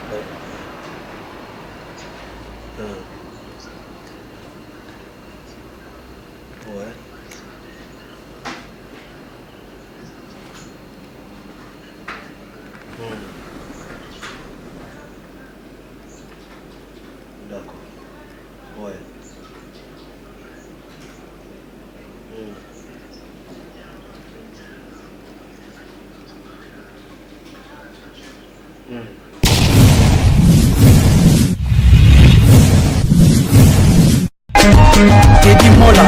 Ouais. Ouais. D'accord. Ouais. Teddy Mola.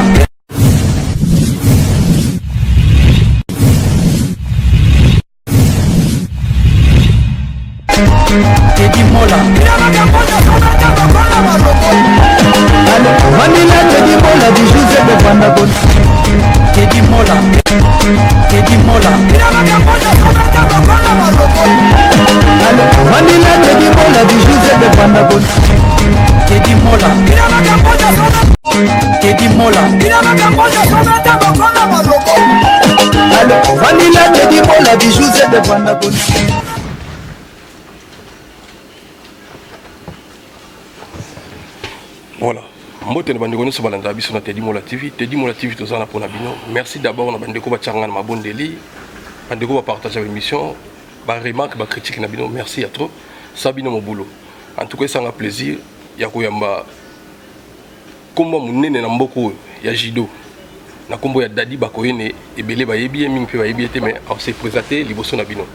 Teddy Mola. Vanilla Teddy Mola di José de Vandagon. Teddy Mola. Teddy Mola. Vanilla Teddy Mola di José de Vandagon. Teddy Mola. Teddy Mola. Vanilla Teddy Mola di José de Vandagon. Voilà. Moi, je suis sur Teddy Mola TV. Teddy Mola TV, tout ça, pour Nabino. Merci d'abord, on a bandeko bachangan ma bonne délit. Bandeko va partager l'émission. Ba remarque, ba critique Nabino. Merci à trop. Sabino mon boulot. En tout cas, ça a plaisir. Yakoyamba. Komba munene na mboko ya Jido. Na kombo ya Dadi Bakoyene ebele ba yebi mingi pe ba yebi te mais on s'est présenté liboso Nabino.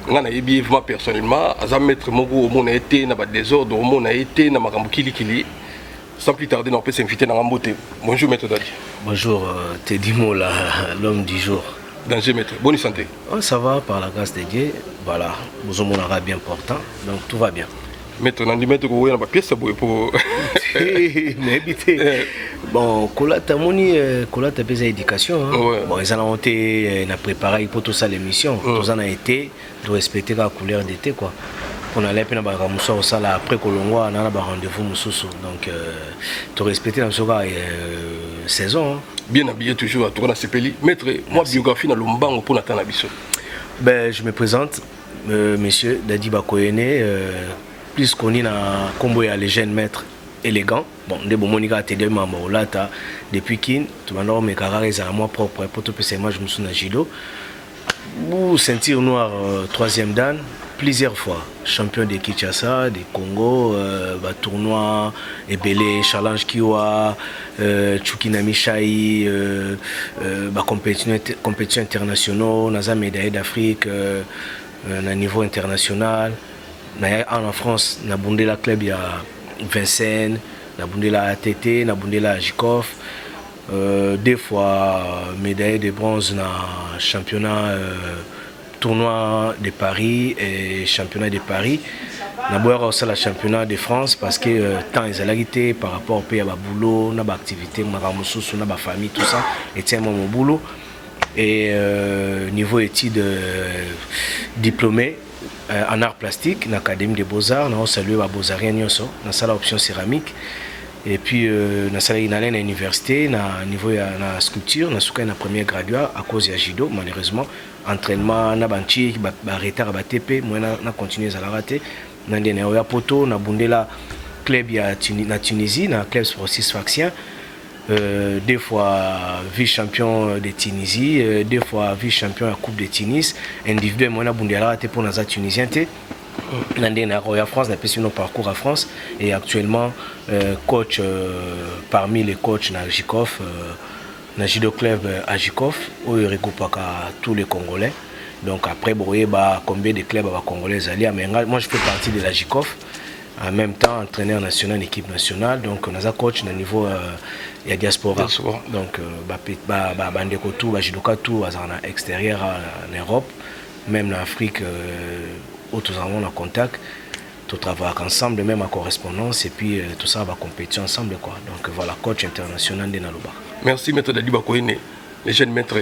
Nga na yebi vraiment personnellement aza maître moko au monde a été na ba désordre au monde a été na makambo kili sans plus tarder on peut s'inviter na Ngambote. Bonjour maître Dadi. Bonjour Teddy Mola, l'homme du jour. Danger maître, bonne santé. Oh, ça va par la grâce de Dieu. Voilà, nous avons un bien portant, donc tout va bien. Maître, on a dit maître que vous avez une pièce pour mais évitez. Bon, Colata Moni, Colata pèse éducation. Bon, ils ont été préparé pour tout ça l'émission. Tous en a été de respecter la couleur d'été quoi. On allait puis na muso au sala après Kolongwa on a un rendez-vous mususu. Donc de respecter la saison. Bien habillé toujours à tourner Sepeli. Maître, moi biographie na Lombango pour Nathan Abisso. Ben je me présente monsieur Dadi Bakoyene plus connu na combo ya les jeunes maîtres élégant. Bon, de Monica a été là depuis Kin, tout le monde me caractérise à moi propre pour tout ce moi je me suis na judo. Ou ceinture noire troisième dan plusieurs fois champion de Kinshasa, de Congo, tournoi Ebele, challenge Kiwa, Chukinami Shai, compétition internationale, naza médaille d'Afrique na niveau international. En France, na bondé la club il y a Vincennes, na bondé la ATT, na bondé la Jikov. Deux fois médaille de bronze na championnat tournoi de Paris et championnat de Paris. Na boire aussi la championnat de France parce que tant ils ont par rapport au pays à boulot, na activité, na na famille tout ça et tiens mon boulot et niveau études diplômé en art plastique dans l'académie des beaux-arts, on salue à Beaux-Arts Nyonso, dans la option céramique et puis dans la à l'université na niveau na sculpture na souka na premier graduat à cause de judo malheureusement entraînement na banchi ba retard ba TP moi na continuer à la rater na ndene ya poto na bundela club ya na Tunisie na club sportif sfaxien deux fois vice-champion de Tunisie, deux fois vice-champion à Coupe de Tunis, individuellement moi na bundela rater pour na tunisien té na Royal France, n'a pas suivi nos parcours à France et actuellement coach parmi les coachs na Jikov, na judo club à Jikov où il regroupe tous les Congolais. Donc après vous bah combien de clubs à Congolais alliés, mais moi je fais partie de la Jikov. En même temps entraîneur national, équipe nationale, donc on a un coach au niveau il y a diaspora. Donc bandeko tout, judoka tout à extérieur en Europe, même en Afrique. Où tous avons un contact, tout travaille ensemble, même en correspondance, et puis tout ça va compétir ensemble quoi. Donc voilà, coach international de Naluba. Merci maître Dadi Bakoyene, les jeunes maîtres.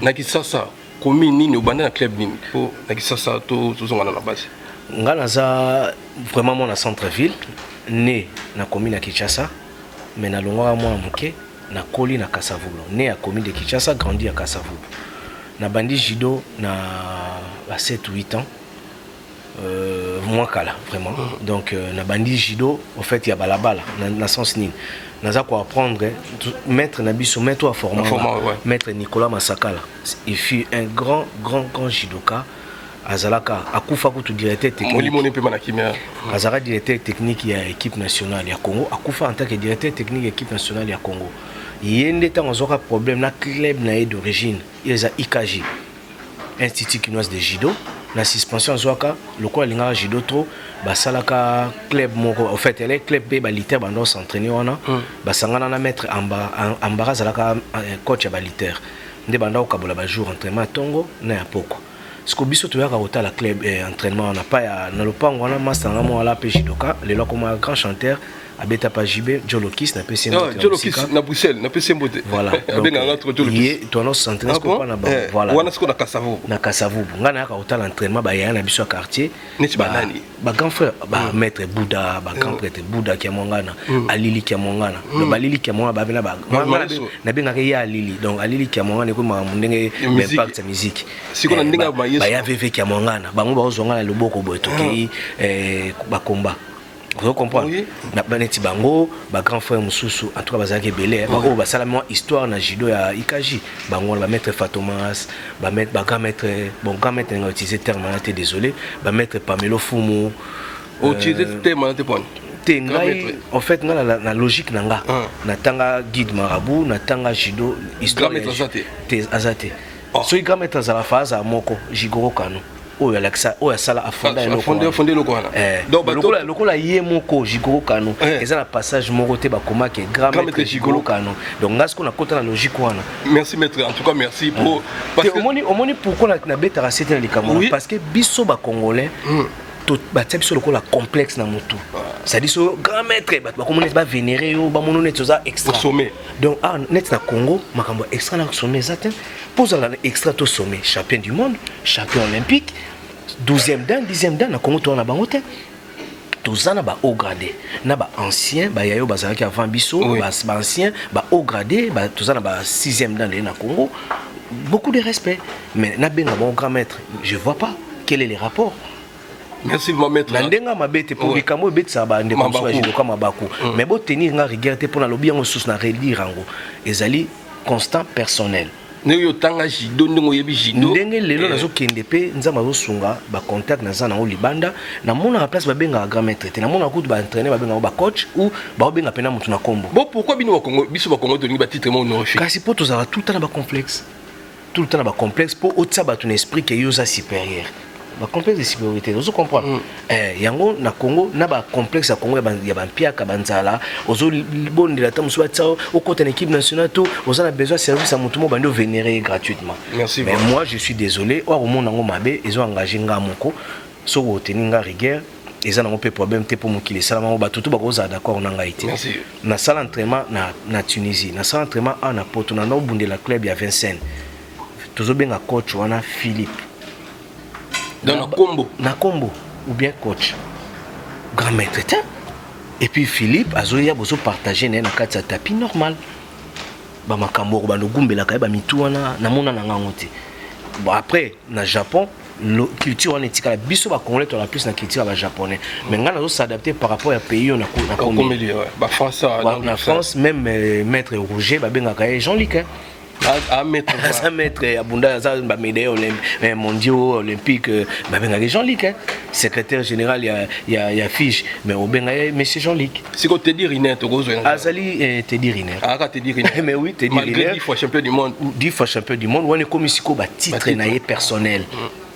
Nakisasa, commune ni au banana club ni pour Nakisasa tout on a la base. Nganaza vraiment mon centre-ville, né na commune à Kinshasa, mais na longa moi muke na Koli na Kasavulo, né à commune de Kinshasa, grandi à Kasavulo. Na bandi judo na 7 ou 8 ans. moi kala vraiment donc na bandi judo en fait il y a balabala na sens nini naza quoi apprendre maître Nabiso maître à former maître Nicolas Masakala il fut un grand judoka azalaka akufa kutu directeur technique azara directeur technique ya équipe nationale ya Congo akufa en tant que directeur technique équipe nationale ya Congo yende tant azoka problème na club na d'origine ils a IKJ Institut Kinoise de judo la suspension zoaka le quoi linga judo trop basalaka club moko en fait elle est club ba liter bando s'entraîner wana basangana na maître ambara zalaka coach ba liter nde bando kabola ba jour entraînement tongo na ya poko siko biso to yaka hôtel la club entraînement na pas ya na lopango wana master ngamo ala pe judoka le lo comme un grand chanteur abeta pa jibe Jolokis na PC Jolokis na Bruxelles na PC Mbote voilà benga ngatra Jolokis ye to no s'entraîner ko pa na ba voilà wana siko na Kasavu ngana yaka hôtel entraînement ba ya na biso quartier ba grand frère ba maître Bouddha ba grand prêtre Bouddha ki amongana alili ki amongana no ba lili ki amongana ba bena ba na benga ke ya alili donc alili ki amongana ko ma ndenge impact sa musique siko na ndinga ba yeso ba ya vv ki amongana bango ba ozongana loboko boy toki ba combat. Vous comprenez? Na baneti bango ba grand frère mususu en tout cas bazaki belé ba o ba salama histoire na judo ya IKJ bango la maître Fatomas ba maître ba grand maître bon grand maître nga utiliser terme là t'es désolé ba maître Pamelo Fumu utiliser terme là t'es point en fait na logique nanga na tanga guide marabout na tanga judo histoire te azate so grand maître za la phase à moko Jigoro Kano oyo Alexa oyo sala afonda fondé loko wana donc lokola ye moko Jigoro Kano eza na passage moko te ba koma ke grand maître Jigoro Kano donc ngas ko na kota na logique wana merci maître en tout cas merci pour parce que omoni pourquoi na beta rasete na likambo parce que biso ba congolais tout ba biso lokola complexe na mutu ça dit so grand maître ba komona ba vénérer yo ba mono net ça extra sommet donc net na Congo makambo extra na sommet ça pose la extra to sommet champion du monde champion olympique 12e dan 10e dan na Congo to na bango te tozana ba haut gradé na ba ancien ba yayo bazalaki avant biso ba ancien ba haut gradé ba tozana ba 6e dan na Congo beaucoup de respect mais na benga bon grand maître je vois pas quel est le rapport. Merci mon maître. Nandenga mabete pour bikamo bete ça ba ndeko so ajido kama baku mais bo tenir nga rigueur te pour na lobi yango sous na relire ngo ezali constant personnel. Neyo tanga jido ndongo yebi jido ndenge lelo nazo kende pe nzamba zo sunga ba contact na zana o libanda na mona na place ba benga grand maître te na mona kutu ba entraîner ba benga ba coach ou ba benga pena mutu na kombo. Bon pourquoi bino ba Congo biso ba Congo to ni ba titre mo honorifique kasi po to za tout le temps ba complexe tout le temps ba complexe pour otsa ba ton esprit que yosa supérieur ba complexe de supériorité vous comprenez yango na Congo na ba complexe ya Congo ya ba mpiaka banzala ozo bondela ta musu batao au côté de l'équipe nationale tout vous avez besoin de service à mutu mo bando vénérer gratuitement. Merci mais moi je suis désolé au monde nango mabe ils ont engagé nga moko so retenir nga rigueur ils ont un peu problème te pour mokili salama ba tout ba koza d'accord na nga été na salle entraînement na Tunisie na salle entraînement na poto na bundela club ya Vincennes tozo benga coach wana Philippe dans na combo ou bien coach grand maître et puis Philippe azoya bozo partager na kati ya tapis normal ba makambo ba no gumbela ka ba mitu wana na mona na ngangote bon après na Japon la culture on etika biso ba congolais to la plus na culture ba japonais mais ngana zo s'adapter par rapport à pays on a ba France na France même maître Roger ba benga ka Jean-Luc à mettre ça mettre abunda ça ba médaille mondiaux olympique ba benga Jean-Luc secrétaire général il y a fiche mais au benga monsieur Jean-Luc si ko te dire Riner to gozo azali te dire Riner te dire Riner mais oui te dire Riner 10 fois champion du monde 10 fois champion du monde on est comme si ko ba titre na personnel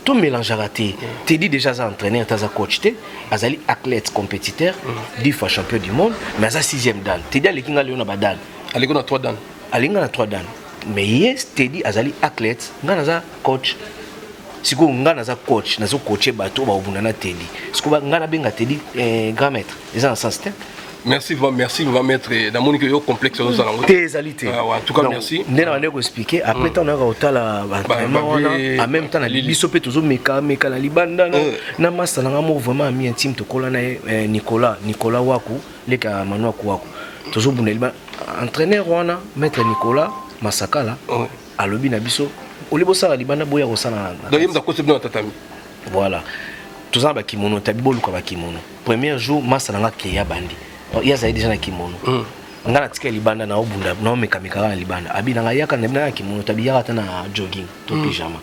tout mélange à rater te dit déjà ça entraîneur ta coach te azali athlète compétiteur 10 fois champion du monde mais ça 6e dan te dit lekinga leona badal alinga na 3 dan alinga na 3 dan mais yes te dit azali athlète ngana za coach siko ngana za coach nazo coacher bato ba obunda na te dit siko ngana benga te dit grand maître ils en sens te merci va mettre dans mon yo complexe aux alentours tézalité en tout cas merci ndena va ndeko expliquer après temps na otala entraînement en même temps na biso pe tozo meka na libanda na master na ngamo vraiment ami intime to kola na Nicolas Waku leka Manu Waku tozo bunda liba entraîneur wana maître Nicolas Masakala alobi na biso olibo sala libanda boya ko sala donc yemza ko sebno tatami voilà tous ba kimono tabibolu kwa ba kimono premier jour masa nanga ke ya bandi ya zaidi déjà na kimono ngana tika libanda na obunda na mekamika na libanda abi nanga yaka na kimono tabiya ata na jogging to pyjama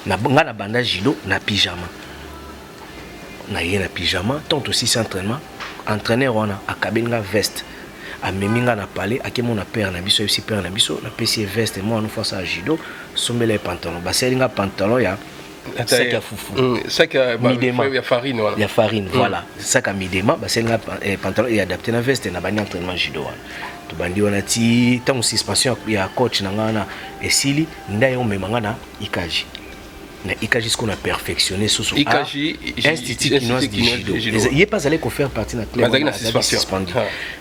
na ngana banda judo na pyjama na yé na pyjama tant aussi c'est entraîneur wana akabenga veste ameminga na palais akemona père na biso aussi père na biso na PC veste moi nous face à judo sombela pantalon baselinga pantalon ya sac à foufou sac à farine voilà ya farine voilà sac à midema baselinga pantalon et adapté na veste na bani entraînement judo wana to bandi wana ti tant suspension ya coach na ngana esili ndaye o memanga na ikaji na ikaji ce qu'on a perfectionné sous ikaji institut chinois du judo il est pas allé qu'on faire partie na club suspendu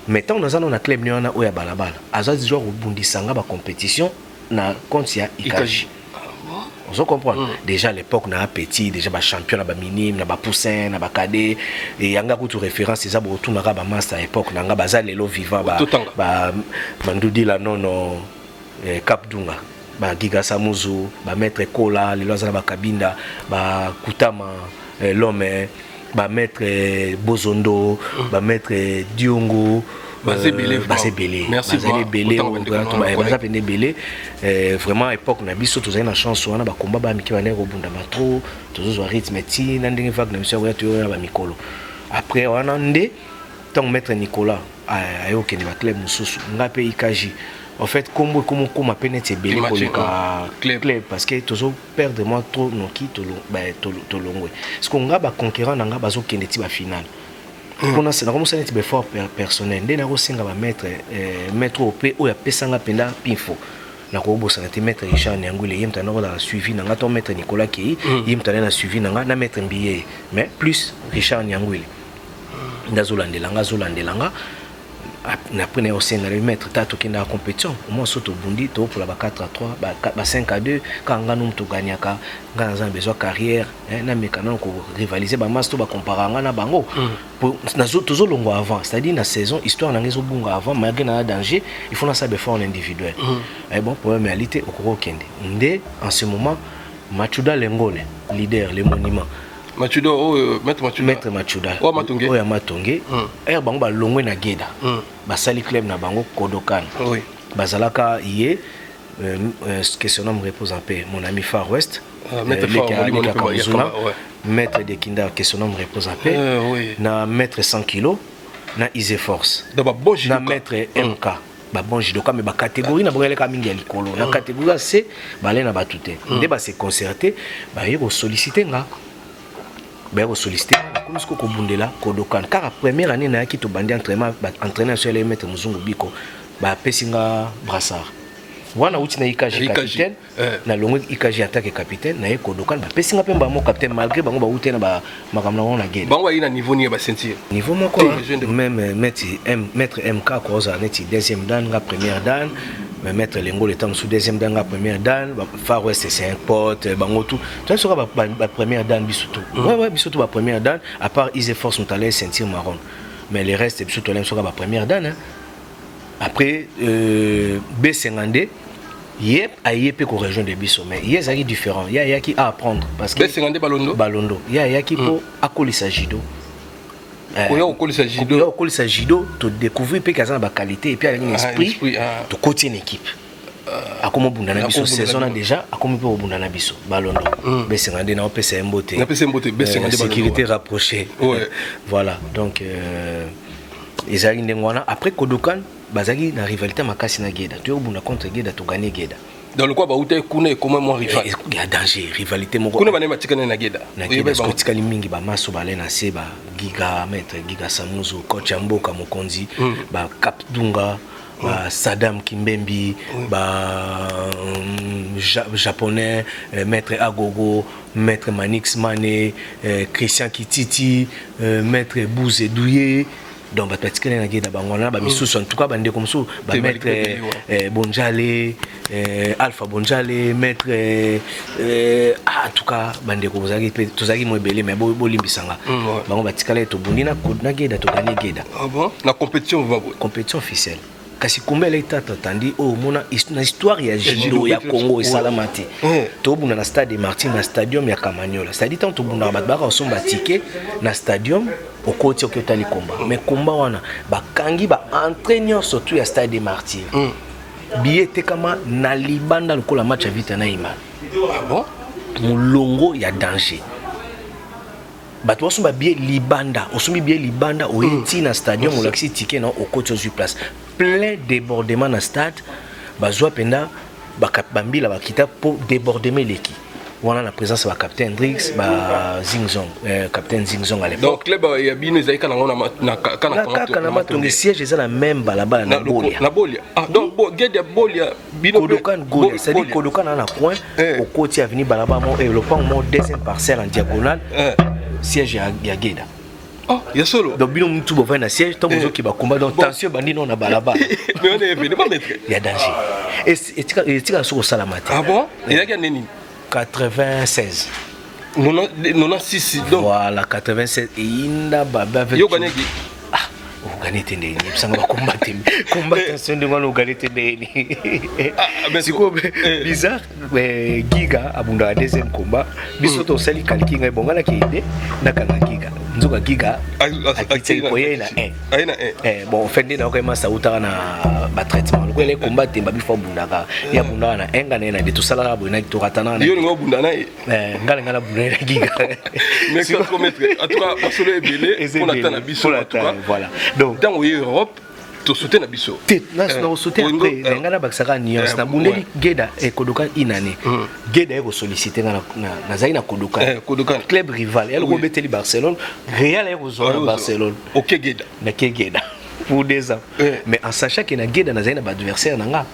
mais tant nous allons na club ni wana oya balabala azazi genre bundisanga ba compétition na compte ya ikaji on comprend déjà à l'époque na petit déjà ba champion na ba minime na ba poussin na ba cadet et yanga ko tout référence ça ba tout na ba master à l'époque na nga baza lelo vivant ba mandudi la non Cap Dunga ba Giga Samuzu ba maître Kola les lois ba Kabinda ba Kutama l'homme ba maître Bozondo ba maître Diongo basé belé merci belé baza pende belé vraiment époque na biso tozali na chance wana ba combat ba miki bana robunda ba trop tozo rythme ti na ndenge vague na biso ya to ba mikolo après wana nde tant maître Nicolas ayo kende ba club mususu ngape ikaji en fait comme appelle c'est belé pour le club parce que toujours perdre moi trop noki to longwe parce qu'on a ba conquérant nga bazo kende ti ba finale on a ça comme ça net fort personnel ndé na ko singa ba maître op o ya pesanga penda pinfo na ko bossa na te maître Richard Nyangule yem tana ko la suivi na nga to maître Nicolas Kei yem tana na suivi na nga na maître Mbiye mais plus Richard Nyangule ndazolandelanga zolandelanga na prenait au sein le maître tato qui na compétition moi soto bundi to pour la 4 à 3 ba 5 à 2 quand ngana mtu ganyaka ngana za besoin carrière na mekana ko rivaliser ba master ba comparanga na bango pour na zo longo avant c'est-à-dire na saison histoire na ngezo bunga avant malgré na danger il faut na saber faire en individuel et bon pour réalité au koko kende ndé en ce moment Machuda Lengole leader les monuments Machuda maître Machuda o ya Matonge bango ba longwe na Geda basali club na bango Kodokan bazalaka yé que son nom repose en paix mon ami Far West maître de Kinda que son nom repose en paix na maître 100 kg na Easy Force na maître MK ba bon judoka mais ba catégorie na bongela ka mingi ya likolo na catégorie C balé na batute ndé ba se concerter ba yeko solliciter nga ba solliciter comme ce que Kobundela Kodokan car la première année na ki to bandi entraînement entraîneur sur les maître Muzungu Biko ba pesinga brassard wana uti na ikaji capitaine na longo ikaji attaque capitaine na Kodokan ba pesinga pemba mo capitaine malgré bango ba uti na ba makamna wana gene bango ina niveau ni ba sentir niveau moko même maître MK ko za neti deuxième dan nga première dan mais maître Lengo le temps sous deuxième dan nga première dan Far West c'est un pote bango tout tu sera ba première dan bisuto ouais bisuto ba première dan à part Easy Force nous allait sentir marron mais les restes bisuto là sera ba première dan après B52 yep ayep ko région de biso mais yes ari différent ya qui à apprendre parce que B52 balondo ya qui pour akolisa judo okolisa judo to découvrir pe kaza ba qualité et puis avec un esprit to côté une équipe akomo bunda na biso saison na déjà akomo pe bunda na biso balondo B52 na opesa mbote B52 sécurité rapprochée voilà donc ezali ndengwana après Kodokan bazaki na rivalité makasi na Geda to bunda contre Geda to gagner Geda dans le quoi ba uta kuna comment moi rival il y a danger rivalité moko kuna bana matikana na Geda parce que tikali mingi ba maso ba lena se ba Giga maître Giga Samuzu coach Mboka Mokonzi ba Cap Dunga ba Saddam Kimbembi ba japonais maître Agogo maître Manix Mané Christian Kititi maître Bouze Douye donc ba patikana na Geda bangona ba misusu en tout cas bande comme ça ba maître Bonjale Alpha Bonjale maître en tout cas bande ko zaki tozaki mo belé mais bo limbisanga bango batikala to bundina na Geda to gagner Geda ah bon la compétition officielle kasi kombe la itata tandi o mona na histoire ya judo ya Congo et salamati to buna na stade de Martyrs na stadium ya Kamanyola c'est-à-dire tant to buna ba baka osomba ticket na stadium au côté au tali combat mais combat wana ba kangi ba entraîneur surtout ya stade de Martyrs billet te kama na libanda lokola match ya vita na ima bon mulongo ya danger bato osomba billet libanda osombi billet libanda oeti na stadium olaxi ticket na au côté sur place plein débordement dans le stade bazwa penda bambila bakita pour débordement leki on a la présence de capitaine Hendrix ba Zingzong capitaine Zingzong à l'époque donc club ya bino ezalika na kana matonge siège eza la même balabala na Bolia ah donc Gede Bolia bino Kodokan Golia c'est à dire Kodokan na coin au côté avenue balabala et le pont mon deuxième parcelle en diagonale siège ya Geda. Oh, il y a solo. Donc, bino mtu bova na siège, tant que qui va combattre donc tension bandi non na balaba. Mais on est venu pas mettre. Il y a danger. Et tu as sur salamati. Ah bon? Il y a gagné ni 96. 96 donc. Voilà 96 et inda baba avec. Yo gagné qui? Ah, vous gagnez tendeni. Bisanga ba combattre. Combattre de ngalo gagner tendeni. Ah, c'est quoi bizarre mais Giga abunda deuxième combat. Biso to sali kalkinga bongala ki ide na kana Giga. Nzoka Giga akiti koye na 1 bon fendi na ko masa utaka na ba traitement ko le combat temba bifo bundaka ya bunda na enga na de tout sala bo na to katana na yo ngo bunda na ngala bunda na Giga mais ça commettre en tout cas parce que belé on attend na biso en tout cas voilà donc dans Europe to sauter na biso na sauter après ngala bakisaka nuance na bundeli Geda et Kodokan inane Geda eko solliciter na zaina Kodokan club rival elle go beteli Barcelone Real eko zona Barcelone OK Geda na Geda pour 2 ans mais en sachant que na Geda na zaina ba adversaire nanga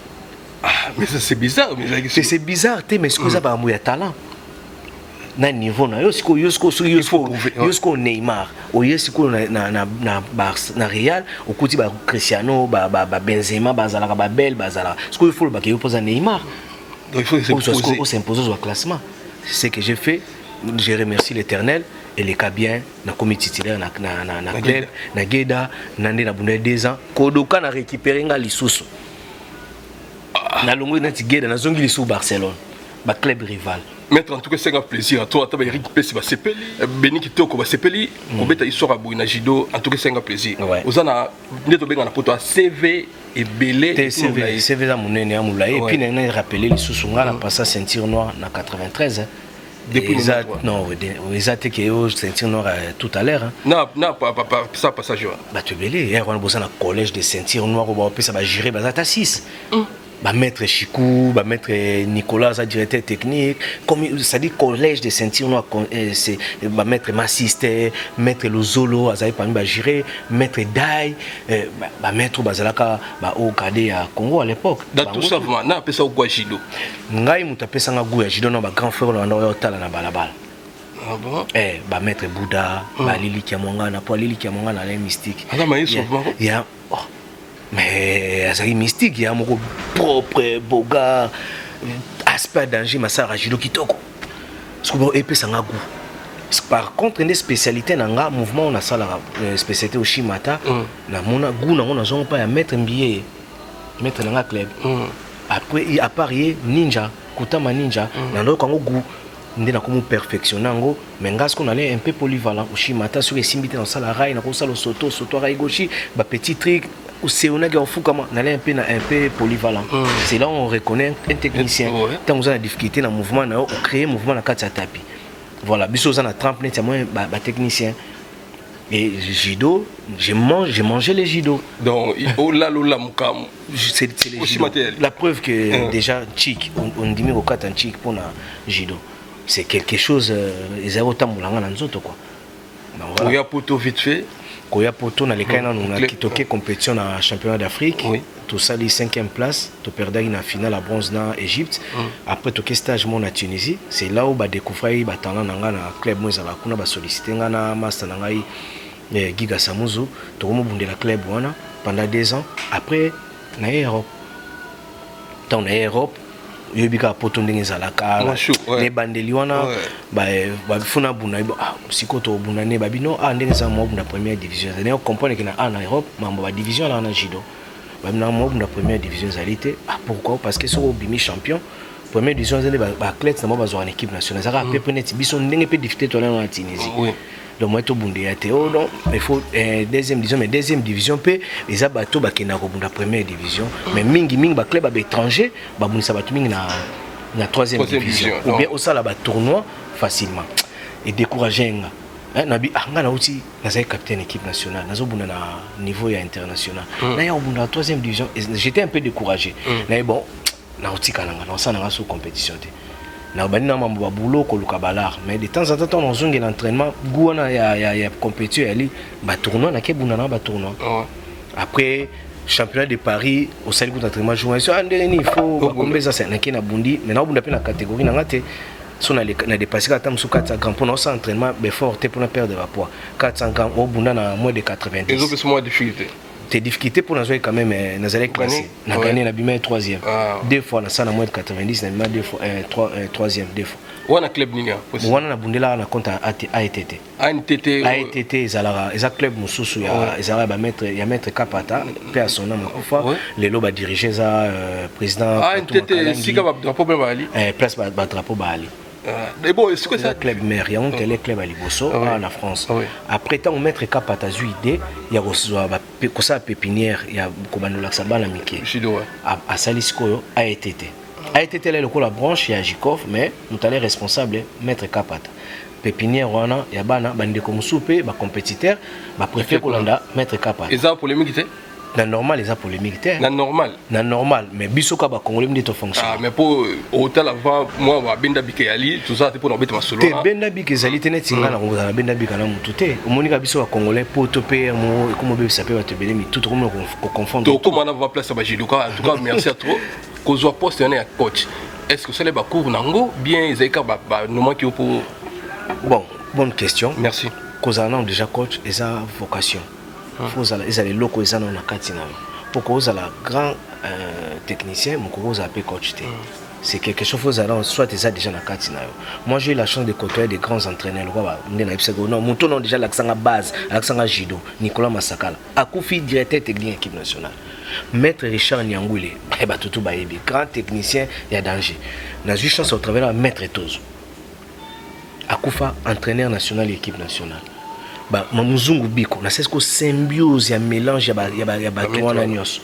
mais ça c'est bizarre mais c'est bizarre mais ce que ça ba ya talent na niveau na yosko Neymar o yosko na Real o kuti ba Cristiano ba Benzema bazala ba Bel bazala ce qu'il faut ba que poser Neymar donc il faut s'imposer au classement c'est ce que j'ai fait je remercie l'Éternel et les cas bien na comité titulaire na club na Geda na ndé na bunda 2 ans Kodoka na récupérer nga lisusu na longo na Geda na zongi lisusu Barcelone ba club rival mettre en tout cas c'est un plaisir à toi Eric Pessi va sepeli Beni Kitoko va sepeli ko beta histoire à Boina Jido en tout cas c'est un plaisir ozana ndeto benga na poto CV et belé CV za munene amulaye et puis na rappeler les sous-sunga na passa ceinture noire na 93 depuis non ils a été que ceinture noire tout à l'heure non pas ça passage ba te belé hier on bossa na collège de ceinture noire ba pesa ba gérer ba ta 6 ba maître Chikou, ba maître Nicolas, sa directeur technique, comme ça dit collège de ceinture noire, c'est ba maître Massiste, maître Lozolo, azai parmi ba gérer, maître Dai, ba maître Bazalaka, ba au cadet à Congo à l'époque. Dans tout ça vraiment, na pesa au Jido. Ngai muta pesa nga gou ya Jido na ba grand frère na ndo tala na balabala. Ah bon? Ba maître Bouddha, ba Lili Kiamonga na po Lili Kiamonga na la mystique. Ah mais ils ya mais c'est mystique, il y a mon propre boga aspect danger masara Jido kitoko. Parce que épée ça goût. Par contre une spécialité dans mouvement on a ça la spécialité au Shimata na mona goût na on a pas à mettre un billet mettre dans la club. Après il apparaît ninja Kutama ninja na ndo kango goût ndena comme perfectionner ngo mais ngas qu'on allait un peu polyvalent au Shimata sur les simbité dans ça la rail na ko ça le soto rail gauche ba petit trick c'est on a un peu polyvalent. C'est là où on reconnaît un technicien. Tant que vous avez des difficultés dans le mouvement, on crée un mouvement dans le tapis. Voilà, bis aux ans 30 minutes, c'est un technicien. Et judo, j'ai mangé les judo. Donc, c'est les judo. La preuve que déjà, chic, on dit au 4 en chic pour le judo. C'est quelque chose, ils ont autant de quoi. Il y a poto vite fait. Koya Poto na lekana na kitoke compétition na championnat d'Afrique tout ça les 5e place to perdre na finale à bronze na Égypte après to stage mon na Tunisie c'est là où ba découvrir ba talent na club moi za kuna ba solliciter na master na ngai Giga Samuzu to mo bundela club wana pendant 2 ans après na Europe dans Europe yobika poto ndenge zalaka ne bandeli wana ba funa buna sikoto buna ne babino ndenge za mo buna première division ne comprendre que na en Europe mambo ba division là na judo la première division zalité. Pourquoi? Parce que sur bimi champion première division zalité athlètes na ba en équipe nationale. Ça a peu net biso ndenge pe difficulté to en Tunisie. Donc moi to bundé ya Théo donc il faut deuxième division mais deuxième division pe les abato ba kena ko bunda première division mais mingi ba club ba étranger ba bunisa ba mingi na troisième division ou bien au sala ba tournoi facilement et décourager nabi nga na uti nazai capitaine équipe nationale nazo bunda na niveau ya international na ya bunda troisième division j'étais un peu découragé mais bon na uti kananga na sana sous compétition te na bani na mambo boulot ko luka balar mais de temps en temps on zonge l'entraînement gouna ya compétition ali ba tournoi na ke bunda na ba tournoi après championnat de Paris au sali ko entraînement jouer sur il faut combien ça c'est na ke na bundi mais na bunda pe na catégorie na ngate on a dépassé 400 grammes pour notre entraînement fort pour ne perdre la poids 400 grammes au bout à moins de 90 et donc moins difficulté tes difficultés pour nous quand même nous allons classer on a gagné la bimé troisième deux fois on a ça à moins de 90 on a deux fois troisième deux fois on a club niga on a bundela na compte AETT ils a club mususu ya ezala ba maître ya maître Kapata pe à son nom kufa les loba diriger ça président AETT sika ba drapeau ba ali place ba drapeau ba ali. Mais bon, est-ce que ça club mère, il y a un tel club à Liboso en France. Après tant on mettre Kapata idée, il y a aussi ça pépinière, il y a Kobanola Sabana Miki. À Salisco AETT. AETT est le la branche, il y a Jikov, mais nous allons responsable mettre Kapata. Pépinière wana ya bana bande comme soupe, ba compétiteur, ba préfet Kolanda mettre Kapata. Et ça polémique na normal les a polémique na normal mais bisoka ba congolais m'dit to fonctionne mais pour hôtel avant moi ba benda bikeli tout ça pour n'obéter ma solo te benda bikeli tene tinga na ngona benda bikana mutute omonika biso ba congolais pour toper mo comme be saper ba tebele mi tout comme ko confondre to comment on va place ba jidoka en tout cas merci à trop ko zo poste na coach est-ce que c'est les ba cours nango bien ezeka ba moment qui pour bonne question merci kozana déjà coach et sa vocation ils allaient locaux ils en ont la katina pourquoi ils la grand technicien mon coach appelle coach c'est quelque chose soit ils déjà la katina moi j'ai eu la chance de côtoyer des grands entraîneurs non mon ton déjà l'accent à base l'accent à judo Nicolas Massakala Akoufi directeur technique équipe nationale maître Richard Nyangwile tout baebi grand technicien il y a danger n'a eu chance au travers de maître Tozo Akoufa entraîneur national et équipe nationale mamuzungu biko na c'est que symbiose ya mélange ya wana nyos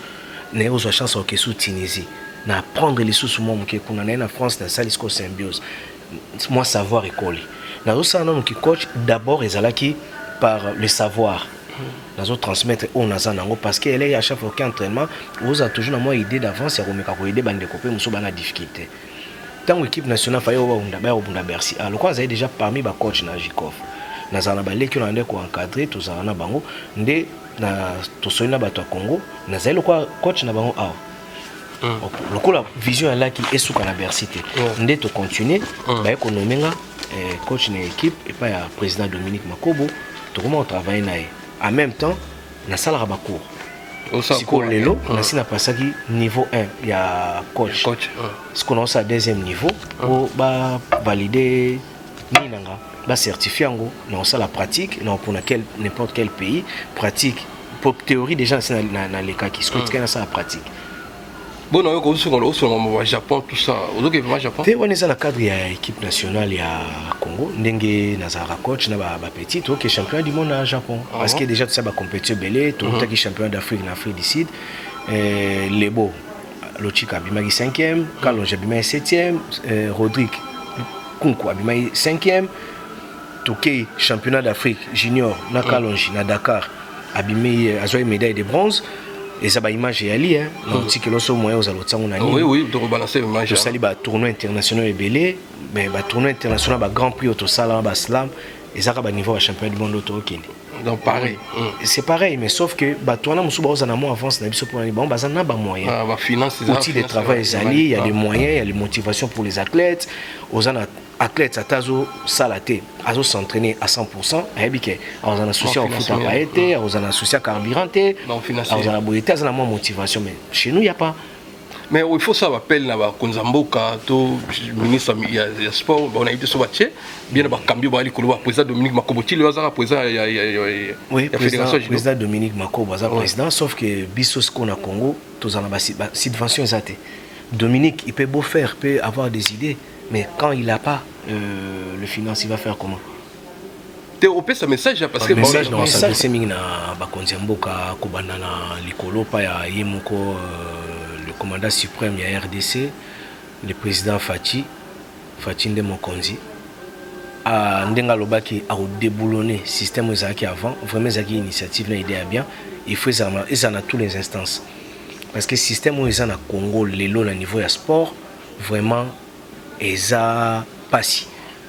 na yo zo chance ke sous Tunisie na prendre les sous moi ke kuna na France na salisco symbiose moi savoir école na zo ça non qui coach d'abord ezalaki par le savoir na zo transmettre on azanango parce que elle est à chaque fois qu'entraînement vous a toujours na moi idée d'avance ya komeka ko aider bande copain muso bana difficulté tant équipe nationale fayo ba bunda Bercy le quoi ça déjà parmi ba coach na Jikov nazana ba leki na ndeko encadrer tout ça na bango ndé na to soina bato Congo nazali quoi coach na bango le coup la vision là qui est sous la Bercy ndé to continuer ba ekonomenga coach na équipe et pas ya président Dominique Makobo to comment on travaille na en même temps na sala ba cours si ko lelo na sina pasaki niveau 1 il y a coach ce qu'on a deuxième niveau pour ba valider ninanga ba certifié ngo na ça la pratique non pour n'importe quel pays pratique pour théorie déjà c'est dans les cas qui se connaissent ça la pratique bon on ko au Japon tout ça au Japon te on est dans le cadre ya équipe nationale ya Congo ndenge na za coach na ba petit OK champion du monde à Japon parce que déjà tout ça ba compétition belé tout qui champion d'Afrique en Afrique du Sud Lebo Lochika bimagi 5e Kalon Jabima 7e Rodrigue Kunku abimagi 5e Toké championnat d'Afrique junior na Kalonji na Dakar abimé azoé médaille de bronze et ça ba image yali hein donc si que l'on soit moyen aux alotsango na ni oui de rebalancer image ça li ba tournoi international et belé mais ba tournoi international ba grand prix auto sala ba slam et ça ba niveau à championnat du monde auto okende donc pareil c'est pareil mais sauf que ba tourna musu ba ozana mo avance na biso pour bon ba na ba moyen ba finance outil de travail zali il y a des moyens il y a les motivations pour les athlètes ozana athlète atazo salaté azo s'entraîner à 100% ayebike azo na souci au foot à été azo na souci à carburanté azo na boyete azo na moins motivation mais chez nous il y a pas mais il faut ça appel na ba konzamboka to ministre ya sport on a été sur baché bien ba cambio ba likolo ba président Dominique Makobo ti le azara président oui président Dominique Makobo azara président sauf que biso ce qu'on a Congo tous en subvention exacte. Dominique, il peut beau faire, peut avoir des idées, mais quand il n'a pas le finance, il va faire comment? Tu as ce message parce que le message dans sa deuxième na Bakonziamboka Kobandana Likolo pa ya Yemoko le commandant suprême de la RDC, le président Fachi Nde Mokonzi a ndenga lobaki a déboulonner système qui avant vraiment ça qui initiative na idée à bien il faut ça à tous les instances parce que système où na Congo lelo na niveau ya sport vraiment eza passi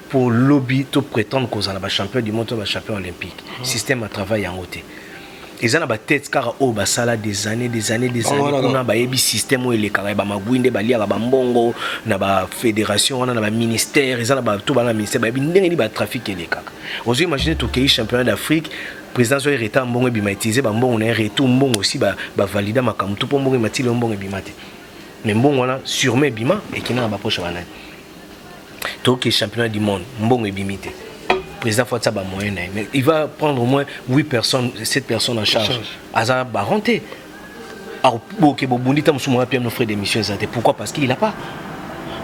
pour lobby to prétendre qu'on a champion du monde ou champion olympique système à travail en côté ils ont tête car au basala des années on a ba système où les carré ba magwinde ba lia ba mbongo na ba fédération on a ba ministère ils ont ba tout ba ministère ba ndenge ba trafic les kaka vous imaginez tout pays championnat d'Afrique président zo reta mbongo bi maîtriser ba mbongo na retour mbongo aussi ba valider makam tout mbongo matile mbongo bi mate mais mbongo na sûrement bima et qui na ba poche banane tout qui championnat du monde mbongo ebimite président faut ça ba moyen mais il va prendre au moins 8 personnes 7 personnes en charge aza ba renter alors boké bobundi tam suma pia nos frais d'émission ça pourquoi parce qu'il a pas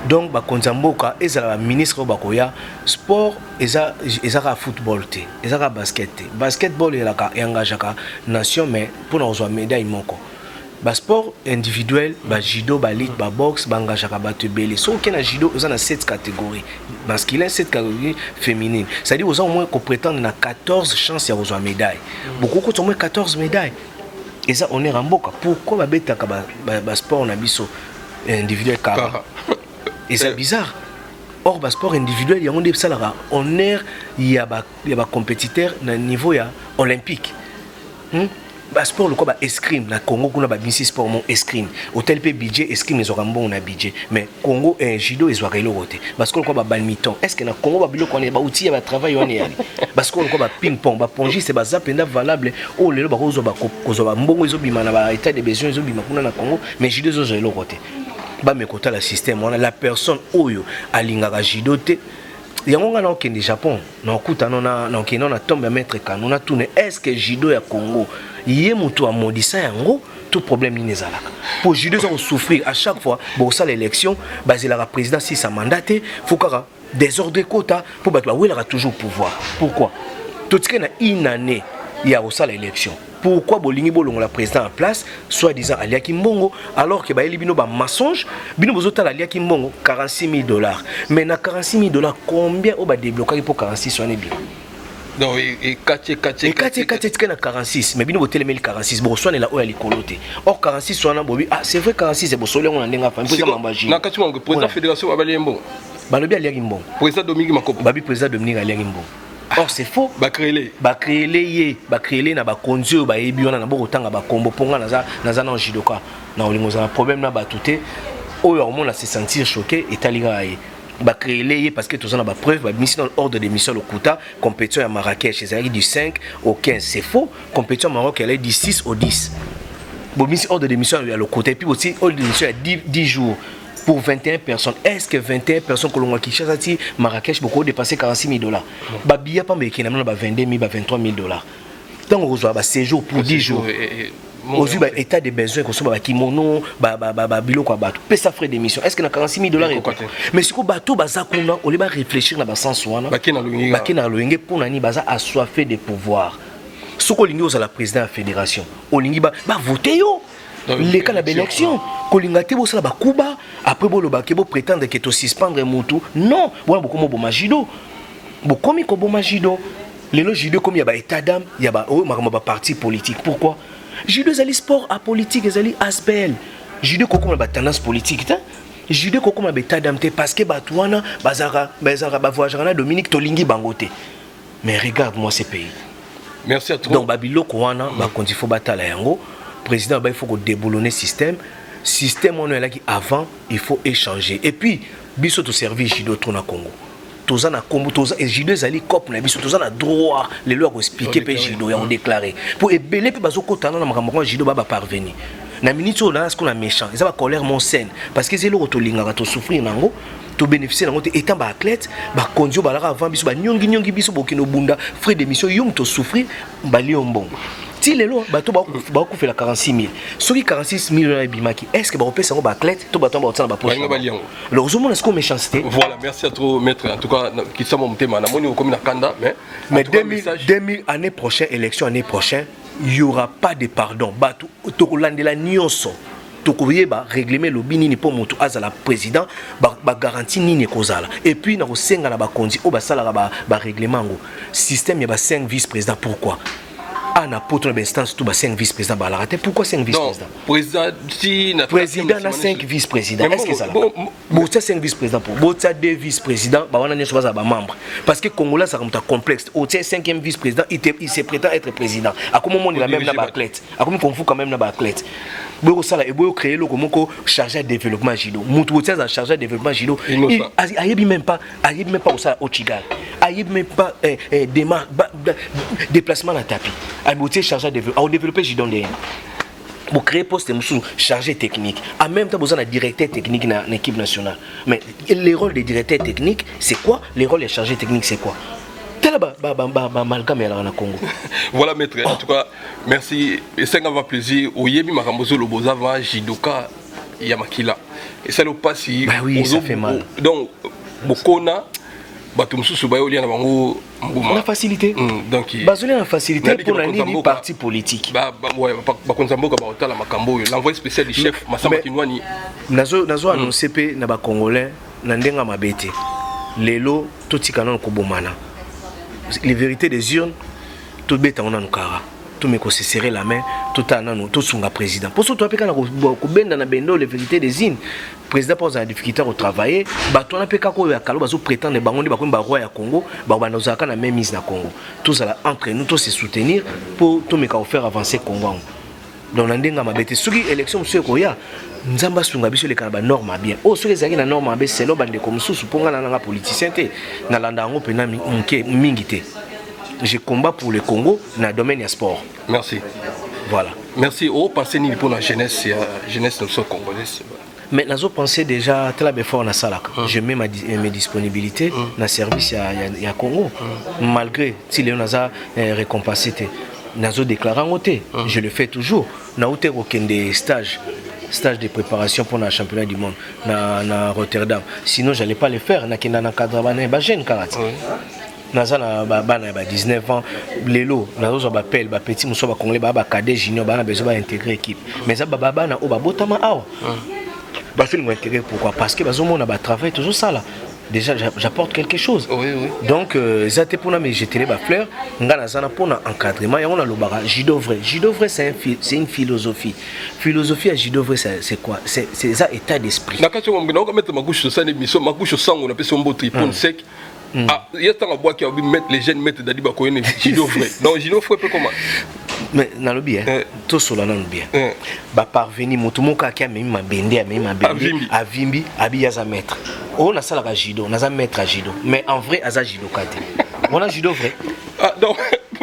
donc ba konzamboka ezala ministre bakoya sport ezaka football te ezaka basketball elaka engagaka nation mais pour nous avoir médaille moko ba sport individuel ba judo ba lutte ba boxe ba engagaka ba tebele so que na judo on a 7 catégories masculin 7 catégories féminines ça dit aux au moins qu'on prétend na 14 chances ya avoir médaille beaucoup au moins 14 médailles et ça on est ramboka pourquoi ba betaka ba sport na biso individuel car et c'est bizarre or ba sport individuel ya on dit ça là honneur il y a ba compétiteur na niveau ya olympique ba sport le quoi ba escrime na Congo kuna ba bisi sport mon escrime hôtel pe budget escrime les orambon na budget mais Congo un judo ils ont côté parce que le quoi ba badminton est-ce que na Congo ba bilo connaît ba outil ba travail on est parce que le quoi ba ping pong ba pongi c'est ba zapenda valable oh lelo ba kozo ba mbongo izo bima na ba état de besoin izo bima kuna na Congo mais judo zo zelo côté ba me kota la système on a la personne oyo alingaka judo te yango ngana okende Japon na okuta na okende na tombe maître Kano na tourner est-ce que judo ya Congo yé mutu a modisa yango tout problème ni nezalaka pour judo ça souffrir à chaque fois bon ça l'élection basé la président si sa mandaté faut kara désordre quota pour battre oui il aura toujours pouvoir pourquoi tout ce qu'il a une année il y a aussi l'élection pourquoi bolingi bolongo la président en place soit disant Alia Kimbongo alors que ba elibino ba mensonge bino bozota la Alia Kimbongo $46,000 mais na $46,000 combien au ba débloquer pour 46 soit bien non et 4 na 46 mais bino botel 46 bon soit la o ya likoloté or 46 soit na bobi ah c'est vrai 46 c'est bosole on ndenga fa mpoza mambaji na kati wango président fédération abali mbongo balobi Alia Kimbongo président Dominique Makopo babi président Dominique Alia Kimbongo or c'est faux ba créer na ba konzio ba yebi wana na boko tanga ba kombo ponga naza na jidoka na olingo za problème na ba touté oyo on a se sentir choqué et taliga ba créer parce que tous on a ba preuve ba mission dans ordre de mission au Kouta compétition à Marrakech c'est du 5 au 15 c'est faux compétition au Maroc elle est du 6 au 10 bon mission ordre de mission à le Kouta et puis aussi ordre de mission à 10 jours pour 21 personnes. Est-ce que 21 personnes que l'on a qui Marrakech beaucoup dépassé $46,000 ba billet pas mais qui n'a pas $22,000 $23,000 donc on reçoit ba séjour pour 10 jours aujourd'hui ba état de besoin que soit ba kimono ba bilo quoi ba tout ça frais d'émission est-ce que na $46,000 mais si ko bateau baza kuna on va réfléchir na ba sens wana ba kina loinge pour nani baza assoiffé de pouvoir soko lingi aux la président de la fédération olingi ba voter yo les cas d'élection kolingate bo sala ba kuba après bo loba ke bo prétendre que to suspendre mutu non bon beaucoup mo bomajido bo komi ko bomajido lelo jido comme ya ba état d'âme ya ba o makama ba parti politique pourquoi jido zali sport apolitique zali aspel jido ko comme ba tendance politique ta jido ko comme ba état d'âme te parce que batwana bazara ba voyager na Dominique Tolingi bangote mais regarde moi ces pays merci à toi donc babilo ko wana ba konti fo batala yango président il faut qu'on déboulonne système on est là qui avant il faut échanger et puis biso to servir jido to na Congo toza na Congo toza et jido ezali cop na biso toza na droit les lois ko expliquer pe jido ya on déclarer pour ebele pe bazo kotana na makambo jido ba parvenir na minute là ce qu'on a méchant ça va colère mon scène parce que c'est le to linga to souffrir nango to bénéficier nango étant ba athlète ba kondio ba la avant biso ba nyongi biso bokino bunda frais d'émission yong to souffrir ba liombongo ti lelo bato ba ko fait la 46 000 soki 46 000 na bimaki est-ce que ba opesa ngo ba athlète to bato ba otana ba poche le ozomona est-ce que méchanceté voilà merci à trop maître en tout cas qui ça mon thème na moni comme na kanda mais 2000 année prochaine élection année prochaine il y aura pas de pardon bato to kolandela nyonso tokoyeba règlement lobi nini po moto azala président ba garantie nini kozala et puis na kosenga na ba kondi o basala ba règlement ngo système ya ba 5 vice présidents pourquoi na poto na instance tout ba 5 vice présidents ba la raté pourquoi 5 vice présidents président na 5 vice présidents est-ce que ça là bon 5 vice présidents pour bon 2 vice présidents ba wana nyeso ba membre parce que congolais ça comme complexe au 5e vice président il se prétend être président à comment on la même na ba athlète à comment qu'on fout quand même na ba athlète boyo sala et boyo créer le comment chargé de développement judo mutu otia chargé de développement judo ayebi même pas au sala au Chigal ayebi même pas déplacement na tapis ayebi chargé de développer judo ndé pour créer poste musu chargé technique en même temps besoin de directeur technique na équipe nationale mais le rôle de directeur technique c'est quoi le rôle de chargé technique c'est quoi voilà maître en tout cas merci et ça va plaisir au yebi makambozo le bozava jidoka yamakila et ça le passe bah oui ça fait mal donc bokona bato mususu bayo lia na bango on a facilité donc bazoli na facilité pour la ligne parti politique ouais ba konzamboka ba otala makambo l'envoyé spécial du chef Massamba Kinwani nazo annoncer pe na ba congolais na ndenga mabete lelo totikana ko bomana les vérités des urnes tout bête on a nous kara tout me ko se serrer la main tout ana nous tout sunga président pour ça toi pe kana ko benda na bendo les vérités des urnes président pose la difficulté au travailler bato na pe ka ko ya kalo bazo prétendre bangondi ba ko ba roi ya Congo ba banozaka na même mise na Congo tout ça entre nous tous se soutenir pour tout me ka faire avancer Congo donc ndenga mabete soki élection monsieur koya nzamba sunga biso le kanaba norme bien oh soki ezaki na norme bien c'est lo bande comme sous ponga na politicien te na landa ngo pena mingi te je combat pour le Congo na domaine ya sport merci voilà merci au passé ni pour la jeunesse de congolaise mais nazo penser déjà tela befort na salaka je mets mes disponibilités na service ya Congo malgré si le naza récompensé nazo déclaré en côté je le fais toujours na outé aucun des stage de préparation pour le championnat du monde na Rotterdam sinon j'allais pas le faire na kenda na cadre ba jeune karaté naza na bana ba 19 ans lelo nazo ba appel ba petit muso ba congolais ba cadet junior ba na besoin ba intégrer équipe mais ça ba bana o ba botama awa ba film intégrer pourquoi parce que bazomona ba travail toujours ça là déjà j'apporte quelque chose oui. donc zate pona me jeter les fleurs ngana zana pona encadrement ya on a le bara judo vrai c'est une philosophie à judo vrai c'est quoi c'est ça état d'esprit na kacho ngona ko mettre ma couche sur ça émission ma couche sango na pesa mbo tripon sec ah il y a tant à boire qui a mettre les jeunes mettre dadi ba ko ne judo vrai non judo vrai peut comment mais na lo bien tout cela non bien ba parvenir moto moka ki amemi mabende avimbi abi za maître on a ça la judo na za maître à judo mais en vrai aza judo kate on a judo vrai ah donc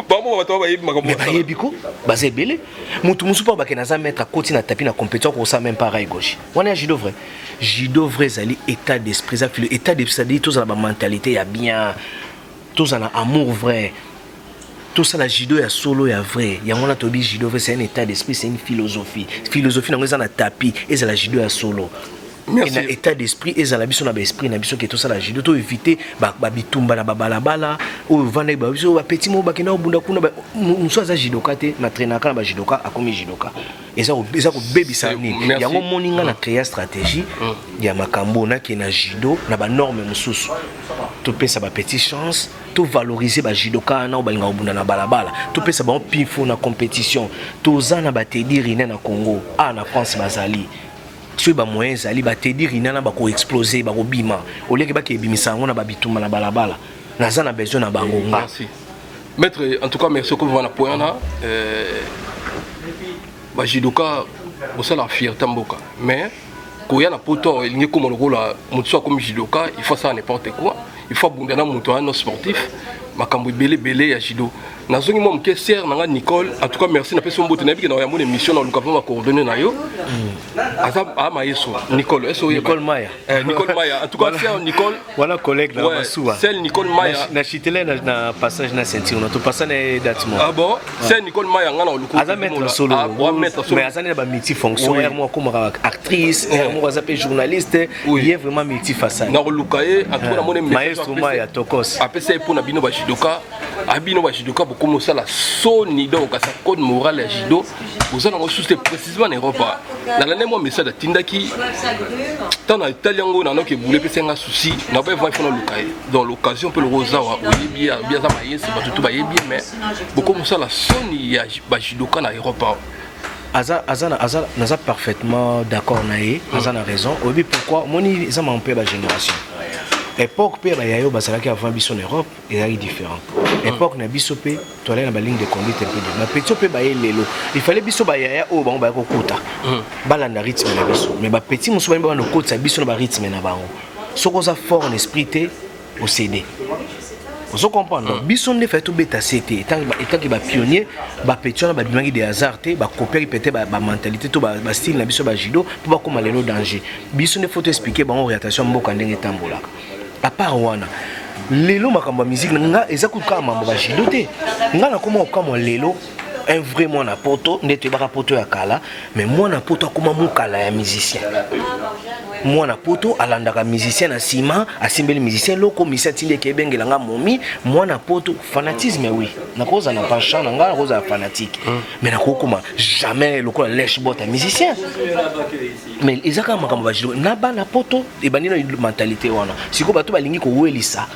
ba mo ba to ba yebi makambo ba yebi ko ba zebele moto musu pa ba ke na za maître koti na tapi na compétition ko ça même pareil gauche on a judo vrai zali état d'esprit ça état d'esprit tout ça la mentalité ya bien tout ça na amour vrai. Tout ça, la judo est solo, est vrai. Il y a un tobi judo, c'est un état d'esprit, c'est une philosophie. Philosophie, dans un tapis, et c'est la judo est solo. Merci. Et état d'esprit, et c'est la biso na esprit, na biso qui tout ça la judo, to éviter ba bitumba na balabala, ou vendre ba biso ba petit mo ba kena obunda kuna ba muso za judoka te, na traînaka na ba judoka akomi judoka. Et ça ko baby ça ni. Il y a un moninga na créer stratégie, il y a makambo na ki na judo na ba norme mususu. To pesa ba petite chance. Tout valoriser ba judoka na obalinga obunda na balabala tout pesa ba pifo na compétition tout za na ba tedi rina na Congo na France bazali tu ba moyen zali ba tedi rina na ba ko exploser ba ko bima au lieu que ba ke bimisa ngo na ba bituma na balabala na za na besoin na bango merci maître en tout cas merci ko vana point na ba judoka bosa la fierté mboka mais ko ya na poto il n'y comme lokola mutso comme judoka il faut ça n'importe quoi il faut abonder na moto no sportif makambo belé ya judo nazongi moi moke sœur nanga Nicole en tout cas merci na pesi mbote na biki na yambo émission na luka vraiment coordonner na yo asa ama yeso Nicole Nicole Maya Nicole Maya en tout cas sœur Nicole voilà collègue na Masuwa celle Nicole Maya na chitele na passage na ceinture na to passage na datement ah bon celle Nicole Maya ngana luka asa mettre solo mais asa na ba multifonction moi comme actrice moi asa pe journaliste il est vraiment multifacette na luka en tout cas na mon maestro Maya Tokos apesa pour na bino ba judoka abino ba judoka beaucoup mo sala soni donc sa code moral ya judo vous allez ressourcer précisément en Europe dans l'année moi message tindaki tant en italien ngo na que boule pesa nga souci na pas voir fona lukai dans l'occasion peut le rosa wa bien za maïs ba tout ba bien mais beaucoup mo sala soni ya ba judoka na Europe Aza naza parfaitement d'accord naé Aza na raison obi pourquoi moni ça m'a un peu la génération époque pe ba yayo basala ki avant biso en Europe est différent époque na biso pe to aller na ba ligne de conduite un peu mais petit pe ba lelo il fallait biso ba yaya o bango ba ko kuta bala na rythme na biso mais ba petit muso ba no kota biso na ba rythme na bango soko za fort en esprit te au CD vous comprenez donc biso ne fait tout beta CT étant que ba pionnier ba petit na ba bimangi de hasard te ba copier peut-être ba mentalité to ba style na biso ba judo pour ba comme lelo danger biso ne faut expliquer ba orientation mboka ndenge tambola à part wana lelo makambo musique nga ezakuka mambo ba judo te nga na koma okama lelo un vrai mwana poto ndete baka poto ya kala mais mwana poto akoma mukala ya musicien mwana poto alandaka musicien na sima asimbeli musicien loko musicien tinde ke bengelanga momi mwana poto fanatisme oui na koza na penchant na nga koza fanatique mais na kokoma jamais loko lèche bota musicien mais ezaka makambo ba judo na bana poto e banina mentalité wana siko bato balingi ko welisa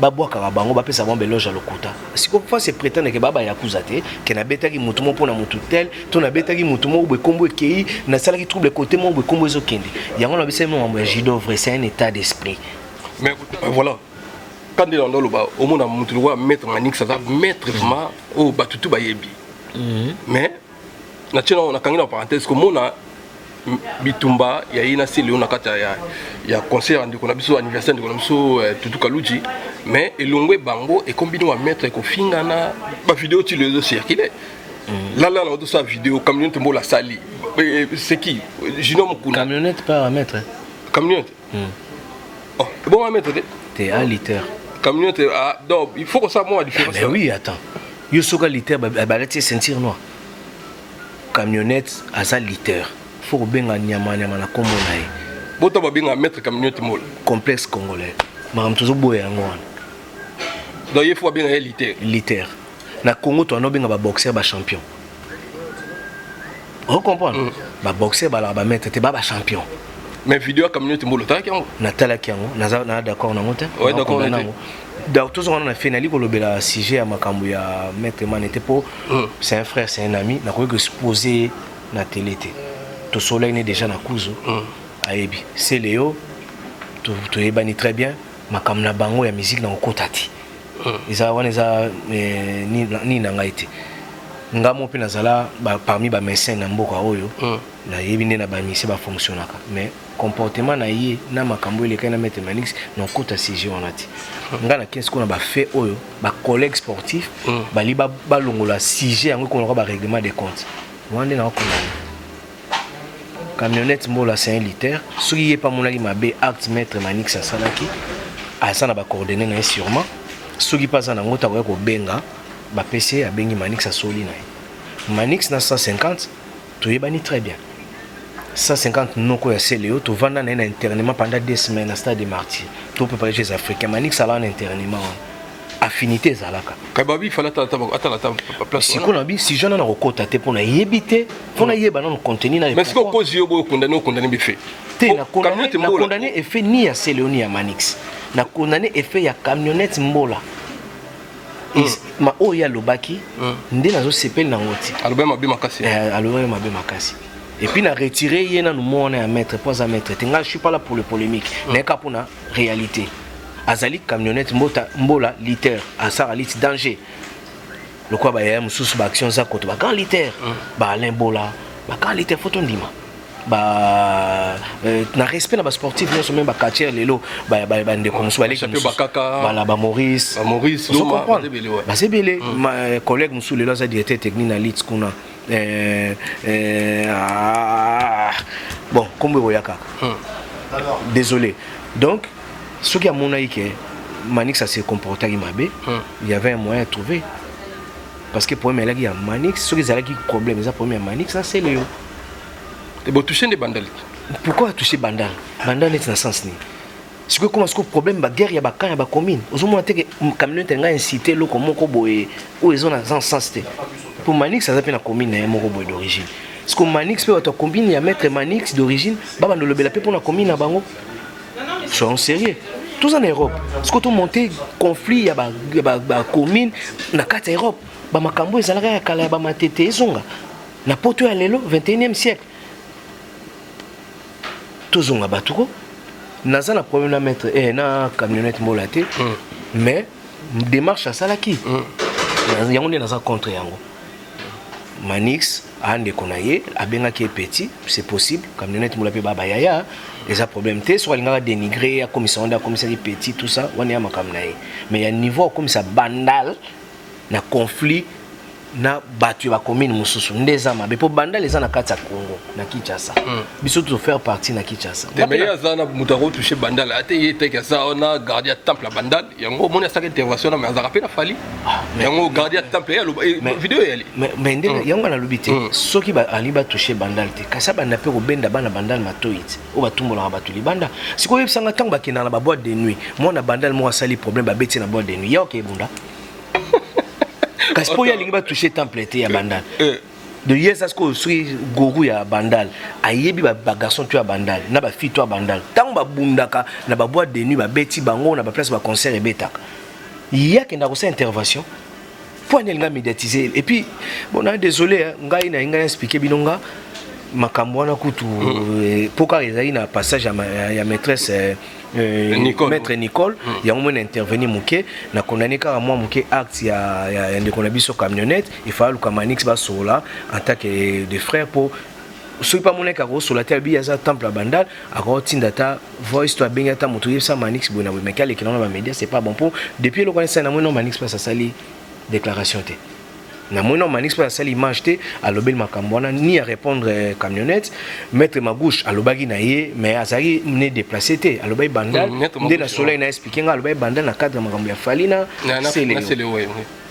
babwaka bango bapesa bango beloge lokuta siko fa se prétendre que baba yakuza te ke na betaki mutu mo pona mutu tel to na betaki mutu mo be kombo ekei na sala ki trouble côté mo be kombo ezokende yango na bese mo ya judo vrai c'est un état d'esprit mais voilà quand il en ba au monde mutu lo mettre manik ça mettre vraiment au batutu ba yebi mais na tena on a kangina parenthèse que mona bitumba ya ina sile on a kata ya concert ndiko na biso anniversaire ndiko na biso tutu kaluji mais elongwe bango et combiner wa mettre ko fingana ba vidéo tu les circuler là na auto sa vidéo camionnette mbo la sali c'est qui Jino Mukuna camionnette pas à mettre camionnette oh bon à mettre t'es à liter camionnette ah donc il faut que ça moi différence mais oui attends yo soka liter ba la sentir noir camionnette à ça liter faut benga nyama na kombo na ye bota ba benga mettre camionnette mol complexe congolais maram toujours boya ngwana donc il faut benga liter na Congo to no benga ba boxer ba champion on comprend ba boxer ba la ba mettre te ba champion mais vidéo camionnette mol ta kiango na tala kiango na d'accord na ngota ouais d'accord donc tous on a fait nali ko lobela sujet ya makambo ya mettre manete po c'est un frère c'est un ami na ko exposer na télé te to soleil n'est déjà na kuzo ayebi c'est Léo to ebani très bien makam na bango ya musique na okotati eza wana eza ni na ngaite ngamo pe nazala parmi ba médecins na mboka oyo na yebi ne na ba mission ba fonctionnaka mais comportement na ye na makambo ile kana mettre manix na okota CG wana ti ngana 15 ko na ba fait oyo ba collègues sportifs bali ba longola CG yango ko na ba règlement des comptes wande na okona camionnette mbola c'est un liter soki pas mon ali mabe acte maître manix à salaki à ça na ba coordonner na sûrement soki pas ça na ngota ko benga ba PC a bengi manix à soli na manix na 150 to yebani très bien 150 noko ya Céléo to vanda na internement pendant 2 semaines à Stade des Martyrs to préparer les africains manix à en internement affinité zalaka kababi fala ta place sikona bi si jeune na rekota te pona yebite pona yeba na contenu na mais ce qu'on cause yo condamné bife te na condamné effet ni ya Céléo ni ya manix na condamné effet ya camionnette mbola ma oya lobaki nde nazo sepel na ngoti aloba mabe makasi et puis na retirer yena nous mona ya maître pas à maître tenga je suis pas là pour le polémique mais ka pour la réalité azali camionnette mbola liter asara lit danger le quoi ba ya mususu ba action za koto ba grand liter ba Alain Bola ba grand liter photo ndima na respect na ba sportif nyonso même ba catcher lelo ba ndeko musu baleki bala ba Maurice Loma bazebele ma collègue musu lelo za directeur technique na Leeds kuna bon kombo boyaka désolé donc ce qui a mon aïe Manix ça s'est comporté il y avait un moyen à trouver parce que pour moi là il y a Manix ce qui a qui problème ça pour moi Manix ça c'est Léo. Et vous touchez des bandales. Pourquoi toucher bandal? Bandal est dans sens ni. Ce que comment ce problème ba guerre ya ba camp ya ba commune. Aux moment que camion tenga incité lo comme ko boye ou ils ont dans sens té. Pour Manix ça s'appelle la commune na moko boye d'origine. Ce que Manix peut être combine ya mettre Manix d'origine ba no lobela pe pour la commune na bango. Soyons sérieux. Tous en Europe. Ce que tout monter conflit ya ba commune na carte Europe. Ba makambo ezalaka ya kala ba matete ezonga. Na poto ya lelo 21e siècle. Tozonga batuko naza na problème na mettre na camionnette molate mais démarche à salaki yango ne naza contre yango Manix ande konaye abenga ki petit c'est possible camionnette molate baba yaya les problème té soit linga dénigrer à commission petit tout ça on est à makamnaye mais il y a niveau comme ça bandal na conflit na batu ba commune mususu ndeza mabe po banda les na kati ya Congo na Kinshasa biso to faire partie na Kinshasa de meilleur zana mutaro toucher banda la te yete ka ça on a gardien temple la banda yango mona sa intervention mais ça rappelle fali yango gardien temple ya vidéo yali mais ndenge yango na lobité soki ba ali ba toucher banda te kasa banda pe ko benda bana banda matoit o ba tumbola ba tu libanda siko yebsanga tango ba kina na ba boîte de nuit mona banda mo asali problème ba beti na boîte de nuit ya OK bunda Kaspo ya lingi ba toucher temple ya bandal. De yes asko sui goru ya bandal. Ayebi ba garçon tu ya bandal, na ba fille tu ya bandal. Tango ba bundaka na ba boîte de nuit ba beti bango na ba place ba concert et betaka. Ya kenda ko sa intervention. Pour nga médiatiser et puis bon désolé ngai na nga expliquer binonga makambo na kutu pourquoi ezali na passage ya maîtresse maître Nicole il y a un moment intervenir muke na condamné car moi muke acte ya ndeko na biso camionnette il faut que Manix ba sola en tant que de frères pour soki pas moneka ko sola ta bi ya za temple bandal a ko tindata voice to benga ta mutu yesa Manix bona mais kale ki na ba média c'est pas bon pour depuis le connaissance na moi non Manix pas ça sali déclaration té na moi non Manix pas ça l'image té à lobel makambona ni à répondre camionnette mettre ma gauche à lobagi na ye mais azali né déplacer té à lobay bandal ndé na soleil na expliquer nga lobay bandal na cadre makambo ya falina c'est le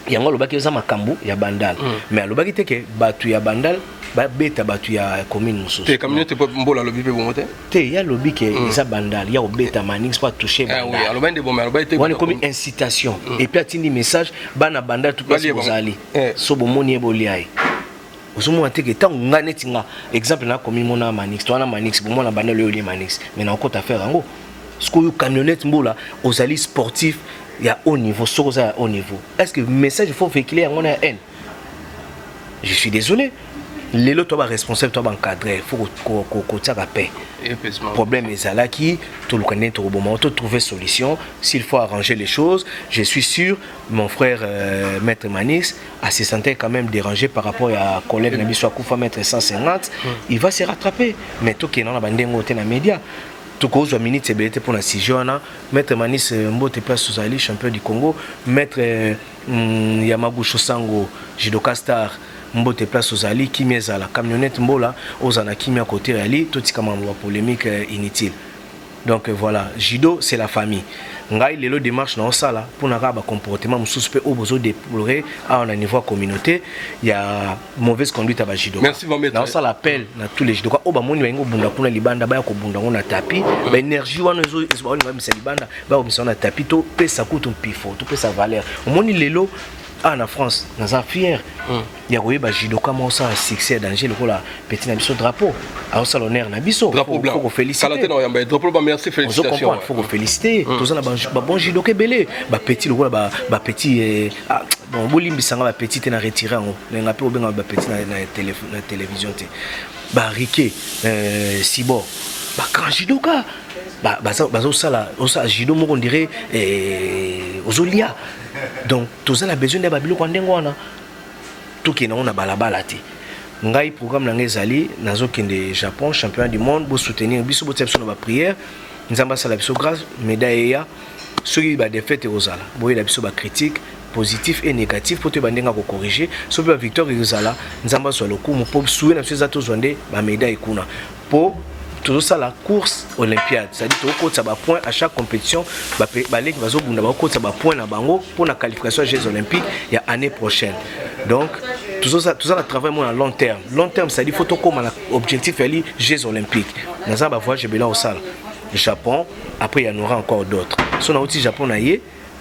yango lobaki za makambo ya bandal mais lobaki té que batu ya bandal ba beta batu ya commune mususu té camionnette peut mbola lobi pe bon té ya lobi que za bandal ya obeta Manix pas toucher bandal oui alobay de bon mais alobay té on est comme incitation et puis atindi message bana bandal tout place bozali so bomoni eboliai osomo ateke tant ngane tinga exemple na komi mona Manix to na Manix bon mona bandal le Manix mais na encore affaire ngo ce que camionnette mbola ozali sportif il y a haut niveau so ça haut niveau est-ce que message il faut véhiculer en a haine je suis désolé les lots toi responsable toi encadrer faut que ça paix problème est là qui tout le connaît tout bon moment trouver solution s'il faut arranger les choses je suis sûr mon frère maître Manix a se sentait quand même dérangé par rapport à collègue Nabi Swakoufa maître 150 il va se rattraper mais tout qui est dans la bande ngoté na média tout cause de minutes c'est pour la Sijona maître Manix mbote place sous Ali champion du Congo maître Yamaguchi Sango judoka star mbote place aux ali qui met à la camionnette mbola aux anakimi à côté ali tout ce comme polémique inutile donc voilà judo c'est la famille ngai lelo démarche na osala pour na ba comportement mususpect au besoin déplorer à un niveau communauté il y a mauvaise conduite à ba judo merci maître na osala appel na tous les judo o ba moni ba ngo bunda kuna libanda ba ko bunda ngona tapis ba énergie wana zo ba ngo misa libanda ba o misa na tapis to pesa kutu pifo to pesa valeur o moni lelo en France, nous sommes fiers. Il y a eu judoka moi ça succès danger le la petit nabiso drapeau. Alors ça l'honneur nabiso. Drapeau blanc. Faut féliciter. Drapeau blanc merci félicitations. Faut féliciter. Tous on a bon judoka belé. Ba petit le ba petit bon bolimbi sanga ba petit na retiré on. Nga pe obenga ba petit na télévision té. Ba Riquet Sibo. Ba grand judoka. Ba sala judo mo on dirait ozolia. Donc, tout ça a besoin de babilo quand on a tout qui est on a balabala. ngai programme na ngezali nazo kende Japon championnat du monde bo soutenir biso bo tepso na ba prière nzamba sala biso grâce médaille ya soki ba défaite ozala boye la biso ba critique positif et négatif pour te bandenga ko corriger so ba victoire ozala nzamba so lokumu po soué na biso za to zonde ba médaille kuna po tout ça la course olympiade c'est-à-dire tout ça ba point à chaque compétition ba leki bazo bunda ba ko ça ba point na bango pour la qualification aux Jeux olympiques il y a année prochaine donc tout ça le travail à long terme c'est-à-dire faut comme objectif ali Jeux olympiques dans un voyage bela au salle Japon après il y en aura encore d'autres si on a aussi Japon naie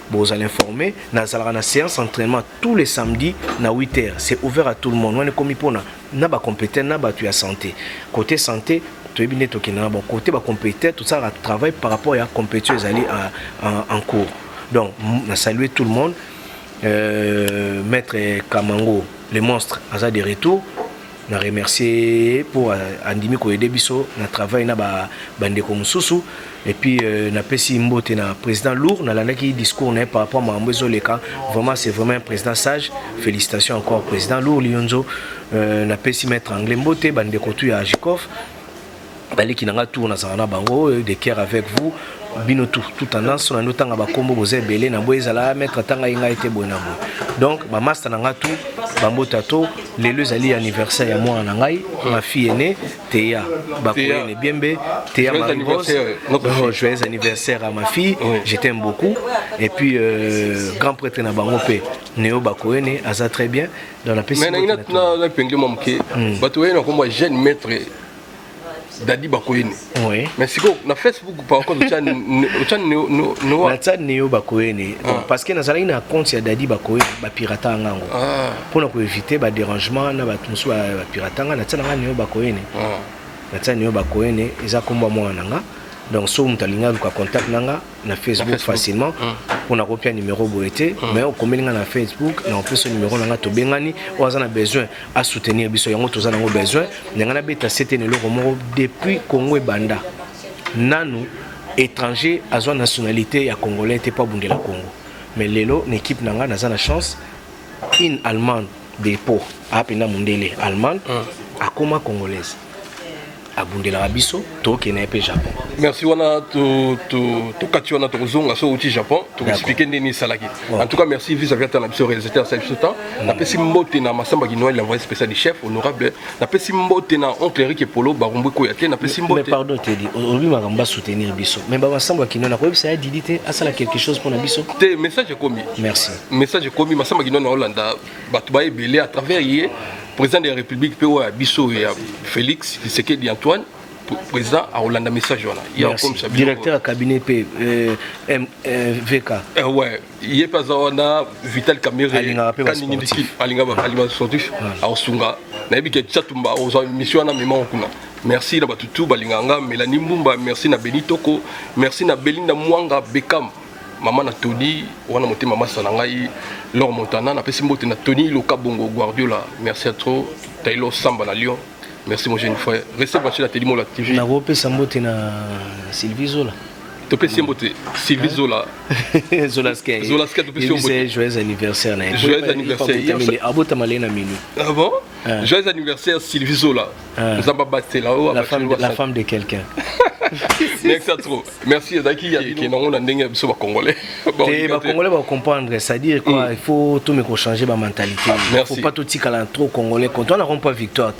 vous allez informer na séance d'entraînement tous les samedis na 8h c'est ouvert à tout le monde on est comme ipona na ba compétent na ba tu as santé côté santé tu es bien toqué na bon côté ba compétent tout ça travail par rapport à compétition aller en cours donc on a salué tout le monde maître Kamango les monstres à de retour na remercier pour andimi ko aider biso na travail na ba bande ko mususu et puis na pesi mbote na président Lourd na landaki discours na par rapport à Mambezo Leka vraiment c'est vraiment un président sage félicitations encore président Lourd Lionzo na pesi maître anglais mbote bande ko tu ya Jikov baliki nanga tour na zana bango de cœur avec vous bino tout tendance na notanga ba kombo boze belé na boezala maître tanga inga été bonabo donc ba master nanga tout bambotato lelo zali anniversaire ya moi na ngai ma fille aînée Théa Bakoyene Biembe Théa Maribos joyeux anniversaire à ma fille je t'aime beaucoup et puis grand prêtre na bango pe Néo Bakoyene aza très bien dans la piste mais na pengle momke batoyena ko moi jeune maître Dadi Bakoyene. Oui. Mais si na Facebook par contre Néo Bakoyene parce que nazala ina compte ya Dadi Bakoyene ba pirata ngango. Pour ne éviter ba dérangement na ba tunsu ba pirata nga na tsana Néo Bakoyene. Na tsana Néo Bakoyene eza komba mwana nga. Donc so mutalinga luka contact nanga na Facebook facilement on a copié numéro boete mais on commelinga na Facebook na on peut ce numéro nanga to bengani on a besoin à soutenir biso yango to za nango besoin ngana beta c'était ne loko moko depuis Congo et Banda nanu étranger à zone nationalité ya congolais était pas bundela Congo mais lelo une équipe nanga na za na chance une allemande dépôt a pena mundele allemande a koma congolaise abundela biso to kena pe Japon. Merci wana to kati wana to zonga so uti Japon to expliquer ndeni salaki. En tout cas merci vis-à-vis de biso réalisateur ça biso temps. Na pesi mbote na masamba ginoel l'envoyé spécial du chef honorable. Na pesi mbote na oncle Eric Polo barumbu ko yate na pesi mbote. Mais pardon te dit aujourd'hui makamba soutenir biso. Mais ba masamba ginoel na ko ça didité asala quelque chose pour na biso. Te message commis. Merci. Message commis masamba ginoel na Hollanda batu ba ebele à travers hier président de la République PO Bisso et Félix Tshisekedi Antoine président à Hollande message voilà il y a comme ça directeur à cabinet P VK ouais il est pas on Vital Caméré alinga sportif à Osunga na bi ke chatumba aux mission na mema kuna merci na batutu balinganga Melanie Mbumba merci na Benitoko merci na Belinda Mwanga Bekam maman na Tony wana motema masana ngai Laure Montana na pesi mbote na Tony Loka Bongo Guardiola merci à trop Taylor Samba na Lyon merci mon jeune frère restez branché la Tédimola TV na rope sambote na Sylvie Zola to pesi mbote Sylvie Zola Zolaska to pesi mbote joyeux anniversaire na joyeux anniversaire abota malena minu ah bon joyeux anniversaire Sylvie Zola nous avons battu là-haut la femme de quelqu'un. Merci trop. Merci Zaki qui n'ont pas d'engagement sur les Congolais. Les Congolais vont comprendre, c'est-à-dire quoi, il faut tout me changer ma mentalité. Il ne faut pas tout tirer trop Congolais quand on n'a pas victoire.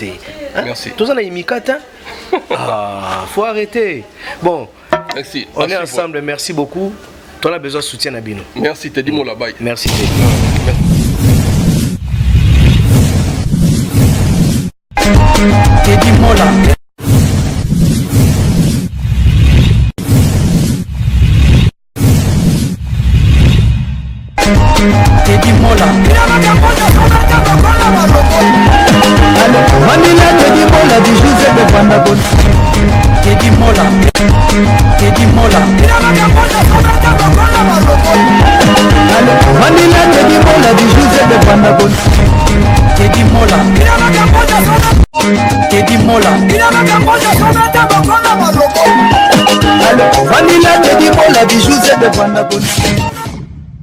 Merci. Tout ça na imikata. Ah, faut arrêter. Bon. Merci. On est ensemble. Merci beaucoup. Tu as besoin de soutien à Bino. Merci. Te dis mon là-bas. Merci. Te dis mon là. Teddy Mola Manila Teddy Mola du Joseph de Pandagon Teddy Mola Teddy Mola Manila Teddy Mola du Joseph de Pandagon Teddy Mola Teddy Mola Manila Teddy Mola du Joseph de Pandagon